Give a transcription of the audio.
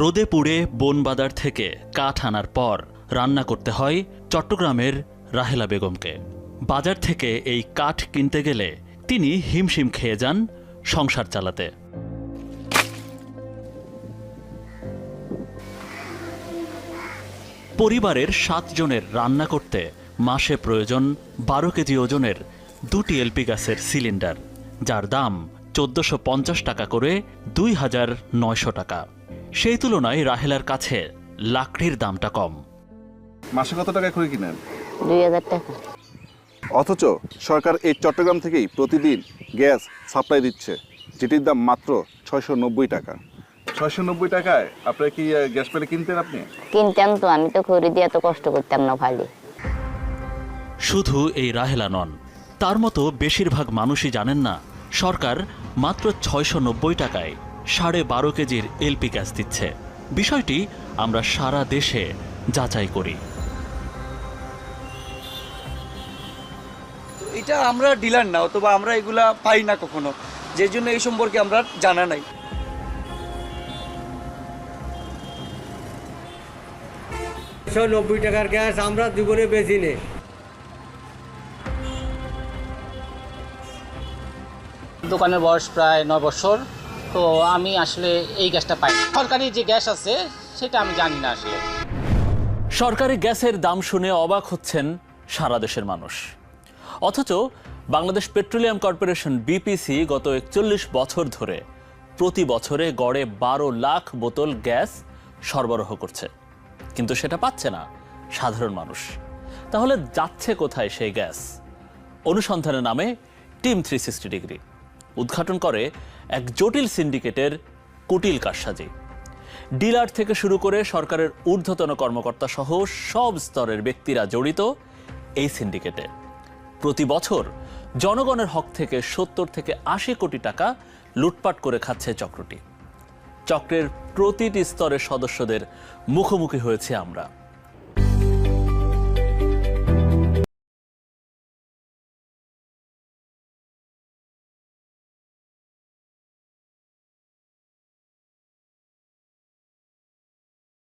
রোদে পুড়ে বনবাদার থেকে কাঠ আনার পর রান্না করতে হয় চট্টগ্রামের রাহেলা বেগমকে। বাজার থেকে এই কাঠ কিনতে গেলে তিনি হিমশিম খেয়ে যান সংসার চালাতে। পরিবারের 7 জনের রান্না করতে মাসে প্রয়োজন 12 কেজি ওজনের 2টি এলপি গ্যাসের সিলিন্ডার, যার দাম 1450 টাকা করে 2900 টাকা। সেই তুলনায় রাহেলার কাছে লাকড়ির দামটা কম। মাসে কত টাকা করে কিনেন? 2000 টাকা। অথচ সরকার এই চট্টগ্রাম থেকেই প্রতিদিন গ্যাস সাপ্লাই দিচ্ছে, যেটির দাম মাত্র 690 টাকা। 690 টাকায় আপনার কি গ্যাস পেলে কিনতেন আপনি? কিনতাম তো, আমি তো খড়ি দিয়ে এত কষ্ট করতাম না খালি। শুধু এই রাহেলা নন, তার মতো বেশিরভাগ মানুষই জানেন না সরকার মাত্র 690 টাকায় 12.5 কেজির এলপি গ্যাস দিচ্ছে। বিষয়টি আমরা সারা দেশে যাচাই করি। এটা আমরা ডিলার না, অথবা আমরা এগুলা পাই না কখনো, যে জন্য এই সম্পর্কে আমরা জানা নাই। $90 টাকার গ্যাস আমরা জীবনে বেশি নেই। দোকানের বয়স প্রায় 9 বছর, তো আমি আসলে এই গ্যাসটা পাই। সরকারি যে গ্যাস আছে সেটা আমি জানি না আসলে। সরকারি গ্যাসের দাম শুনে অবাক হচ্ছেন সারা দেশের মানুষ, অথচ বাংলাদেশ পেট্রোলিয়াম কর্পোরেশন বিপিসি গত 41 বছর ধরে প্রতি বছরে গড়ে 12 লাখ বোতল গ্যাস সরবরাহ করছে, কিন্তু সেটা পাচ্ছে না সাধারণ মানুষ। তাহলে যাচ্ছে কোথায় সেই গ্যাস? অনুসন্ধানের নামে টিম 360 ডিগ্রি উদ্ঘাটন করে এক জটিল সিন্ডিকেটের কুটিল কারসাজি। ডিলার থেকে শুরু করে সরকারের ঊর্ধ্বতন কর্মকর্তা সহ সব স্তরের ব্যক্তিরা জড়িত এই সিন্ডিকেটে। প্রতি বছর জনগণের হক থেকে 70 থেকে 80 কোটি টাকা লুটপাট করে খাচ্ছে চক্রটি। চক্রের প্রতিটি স্তরের সদস্যদের মুখোমুখি হয়েছে আমরা।